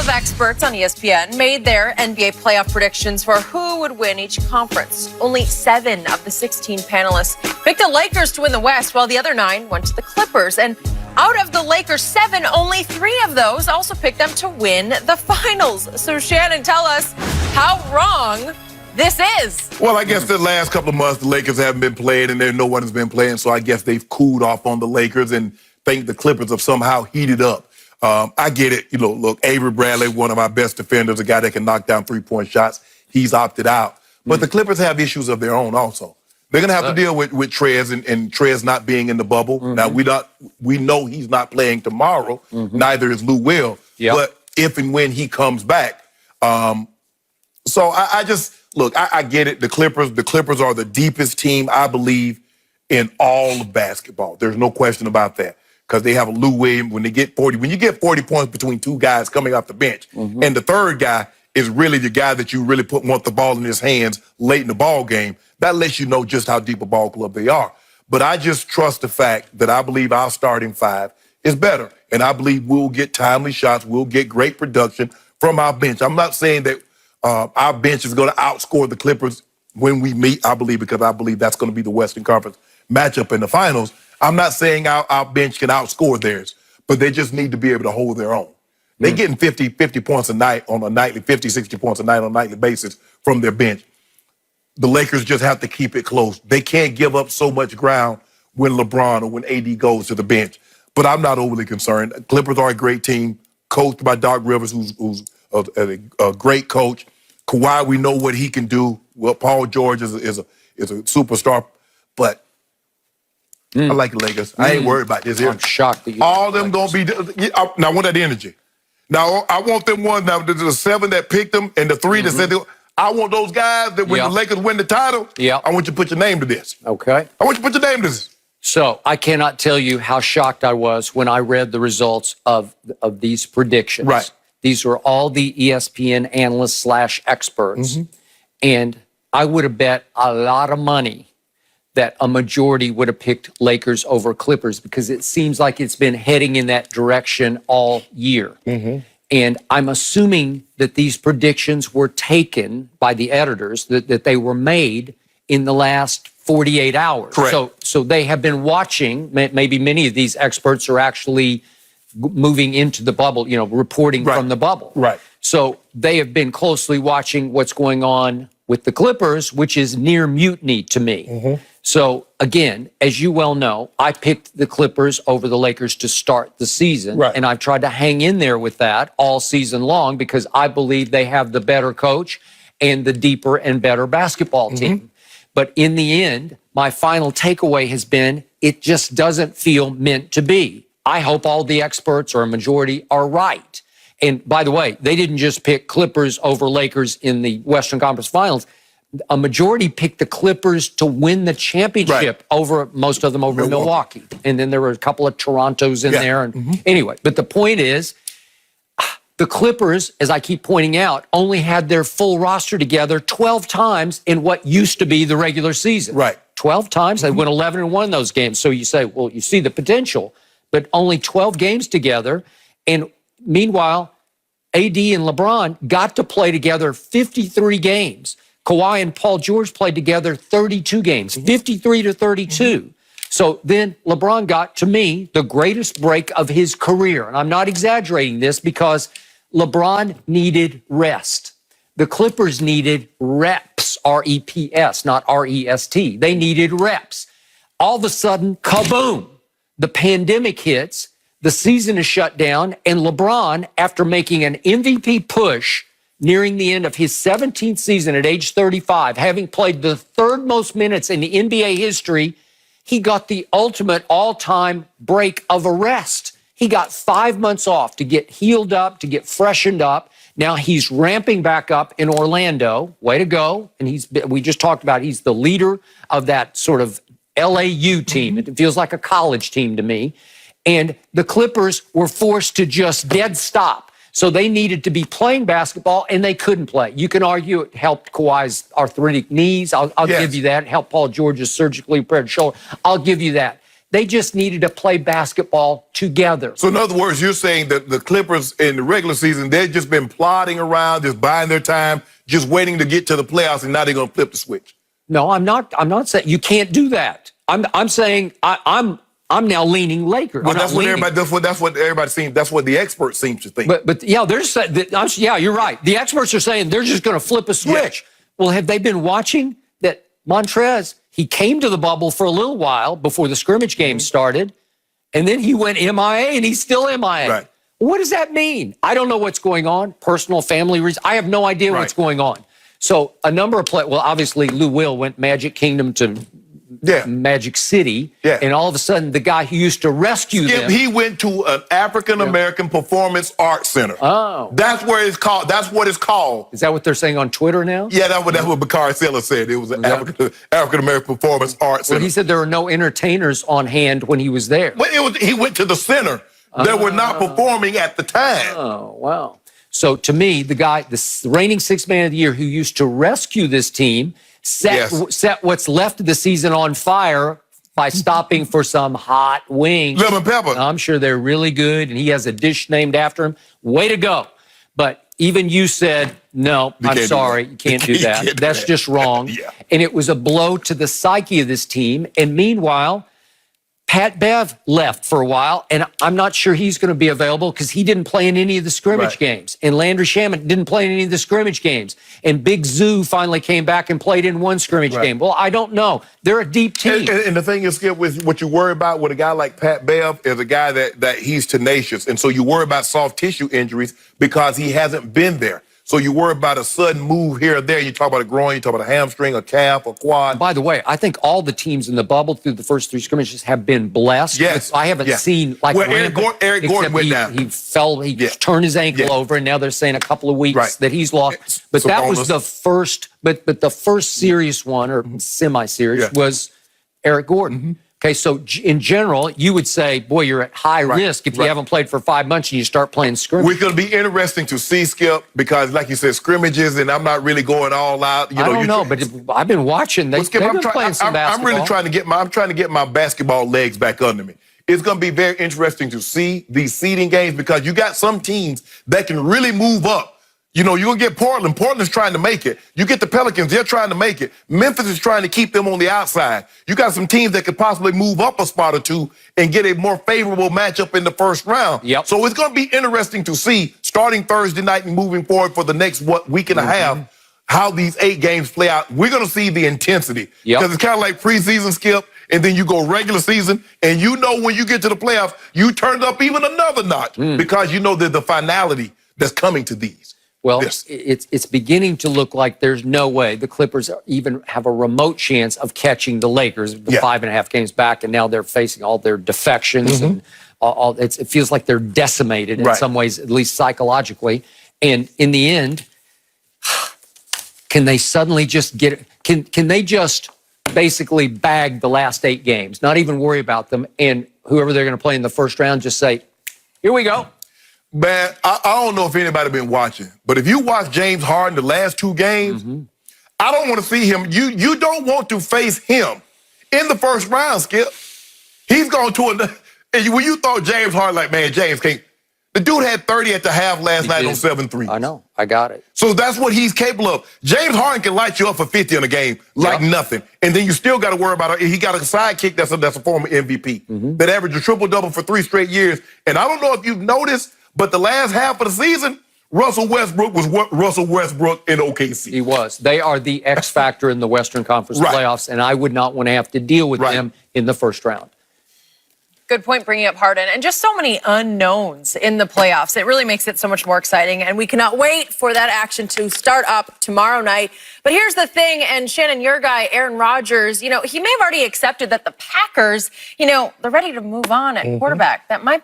of experts on ESPN made their NBA playoff predictions for who would win each conference. Only 7 of the 16 panelists picked the Lakers to win the West, while the other 9 went to the Clippers. And out of the Lakers' 7, only 3 of those also picked them to win the finals. So, Shannon, tell us how wrong this is. Well, I guess the last couple of months, the Lakers haven't been playing, and no one has been playing, so I guess they've cooled off on the Lakers and think the Clippers have somehow heated up. I get it. You know, look, Avery Bradley, one of our best defenders, a guy that can knock down three-point shots. He's opted out. But the Clippers have issues of their own also. They're going to have to deal with Trez and Trez not being in the bubble. Now, we know he's not playing tomorrow. Neither is Lou Will. But if and when he comes back. So I just, look, I get it. The Clippers are the deepest team, I believe, in all of basketball. There's no question about that. Because they have a Lou Williams, when you get 40 points between 2 guys coming off the bench, and the third guy is really the guy that you really want the ball in his hands late in the ball game, that lets you know just how deep a ball club they are. But I just trust the fact that I believe our starting 5 is better. And I believe we'll get timely shots, we'll get great production from our bench. I'm not saying that our bench is going to outscore the Clippers when we meet, because I believe that's going to be the Western Conference matchup in the finals. I'm not saying our bench can outscore theirs, but they just need to be able to hold their own. They're getting 50 points a night on a nightly, 50, 60 points a night on a nightly basis from their bench. The Lakers just have to keep it close. They can't give up so much ground when LeBron or when AD goes to the bench. But I'm not overly concerned. Clippers are a great team, coached by Doc Rivers, who's a great coach. Kawhi, we know what he can do. Well, Paul George is a superstar, but I like the Lakers. I ain't worried about this here. I'm shocked that you all them going to be... Now, I want that energy. Now, I want them ones, now, the 7 that picked them and the 3 that said... I want those guys that when the Lakers win the title, I want you to put your name to this. Okay. I want you to put your name to this. So I cannot tell you how shocked I was when I read the results of these predictions. Right. These were all the ESPN analysts / experts. And I would have bet a lot of money that a majority would have picked Lakers over Clippers because it seems like it's been heading in that direction all year. And I'm assuming that these predictions were taken by the editors, that they were made in the last 48 hours. Correct. So they have been watching. Maybe many of these experts are actually moving into the bubble, reporting from the bubble. So they have been closely watching what's going on with the Clippers, which is near mutiny to me. So, again, as you well know, I picked the Clippers over the Lakers to start the season. And I've tried to hang in there with that all season long because I believe they have the better coach and the deeper and better basketball team. But in the end, my final takeaway has been it just doesn't feel meant to be. I hope all the experts or a majority are right. And by the way, they didn't just pick Clippers over Lakers in the Western Conference Finals. A majority picked the Clippers to win the championship over most of them over Milwaukee. And then there were a couple of Torontos in there. And anyway, but the point is, the Clippers, as I keep pointing out, only had their full roster together 12 times in what used to be the regular season. 12 times. They went 11-1 in those games. So you say, well, you see the potential, but only 12 games together. And meanwhile, AD and LeBron got to play together 53 games. Kawhi and Paul George played together 32 games, 53-32. So then LeBron got, to me, the greatest break of his career. And I'm not exaggerating this because LeBron needed rest. The Clippers needed reps, R-E-P-S, not R-E-S-T. They needed reps. All of a sudden, kaboom, the pandemic hits, the season is shut down, and LeBron, after making an MVP push, nearing the end of his 17th season at age 35, having played the 3rd most minutes in the NBA history, he got the ultimate all-time break of a rest. He got 5 months off to get healed up, to get freshened up. Now he's ramping back up in Orlando. Way to go. And we just talked about he's the leader of that sort of LAU team. It feels like a college team to me. And the Clippers were forced to just dead stop. So they needed to be playing basketball, and they couldn't play. You can argue it helped Kawhi's arthritic knees. I'll give you that. It helped Paul George's surgically repaired shoulder. I'll give you that. They just needed to play basketball together. So in other words, you're saying that the Clippers in the regular season, they've just been plodding around, just biding their time, just waiting to get to the playoffs, and now they're going to flip the switch. No, I'm not saying you can't do that. I'm saying I'm now leaning Lakers. Well, that's what everybody seems. That's what the experts seem to think. But yeah, yeah, you're right. The experts are saying they're just going to flip a switch. Yeah. Well, have they been watching that Montrez? He came to the bubble for a little while before the scrimmage game started, and then he went MIA, and he's still MIA. Right. What does that mean? I don't know what's going on. Personal, family reasons. I have no idea what's going on. So a number of players. Well, obviously Lou Will went Magic Kingdom to Magic City, and all of a sudden the guy who used to rescue them. He went to an African-American performance art center. Oh. That's where it's called. That's what it's called. Is that what they're saying on Twitter now? Yeah, that's what Bakari Sella said. It was an African-American performance art center. Well, he said there were no entertainers on hand when he was there. But he went to the center. They were not performing at the time. Oh, wow. So to me, the reigning sixth man of the year who used to rescue this team, set what's left of the season on fire by stopping for some hot wings. Lemon pepper. I'm sure they're really good, and he has a dish named after him. Way to go. But even you said, no, I'm sorry, you can't do that. That's just wrong. And it was a blow to the psyche of this team. And meanwhile, Pat Bev left for a while, and I'm not sure he's going to be available because he didn't play in any of the scrimmage games. And Landry Shamet didn't play in any of the scrimmage games. And Big Zoo finally came back and played in one scrimmage game. Well, I don't know. They're a deep team. And the thing is, Skip, with what you worry about with a guy like Pat Bev is a guy that he's tenacious. And so you worry about soft tissue injuries because he hasn't been there. So you worry about a sudden move here or there. You talk about a groin, you talk about a hamstring, a calf, a quad. By the way, I think all the teams in the bubble through the first three scrimmages have been blessed. Yes. I haven't seen like Eric Gordon went down. He fell, he turned his ankle over, and now they're saying a couple of weeks that he's lost. But that was the first, but the first serious one, or semi-serious, was Eric Gordon. Okay, so in general, you would say, boy, you're at high risk if you haven't played for 5 months and you start playing scrimmage. We're going to be interesting to see, Skip, because like you said, scrimmages, and I'm not really going all out. I don't know, but I've been watching. They've been playing some basketball. I'm really trying to get my basketball legs back under me. It's going to be very interesting to see these seeding games because you got some teams that can really move up. You know, you're going to get Portland. Portland's trying to make it. You get the Pelicans, they're trying to make it. Memphis is trying to keep them on the outside. You got some teams that could possibly move up a spot or two and get a more favorable matchup in the first round. So it's going to be interesting to see, starting Thursday night and moving forward for the next, week and a half, how these 8 games play out. We're going to see the intensity. Because it's kind of like preseason, Skip, and then you go regular season, and you know when you get to the playoffs, you turned up even another notch because you know the finality that's coming to these. Well, it's beginning to look like there's no way the Clippers even have a remote chance of catching the Lakers, the 5.5 games back, and now they're facing all their defections. And it feels like they're decimated in some ways, at least psychologically. And in the end, can they suddenly just can they just basically bag the last 8 games, not even worry about them, and whoever they're going to play in the first round just say, here we go. Man, I don't know if anybody been watching, but if you watch James Harden the last 2 games, I don't want to see him. You don't want to face him in the first round, Skip. He's going to another. When you thought James Harden, like, man, James can't. The dude had 30 at the half last night on 7 threes. I know. I got it. So that's what he's capable of. James Harden can light you up for 50 in a game like nothing. And then you still got to worry about it. He got a sidekick that's a former MVP that averaged a triple-double for 3 straight years. And I don't know if you've noticed, but the last half of the season, Russell Westbrook was Russell Westbrook in OKC. He was. They are the X factor in the Western Conference playoffs, and I would not want to have to deal with them in the first round. Good point bringing up Harden. And just so many unknowns in the playoffs. It really makes it so much more exciting. And we cannot wait for that action to start up tomorrow night. But here's the thing, and Shannon, your guy, Aaron Rodgers, he may have already accepted that the Packers, they're ready to move on at quarterback. That might be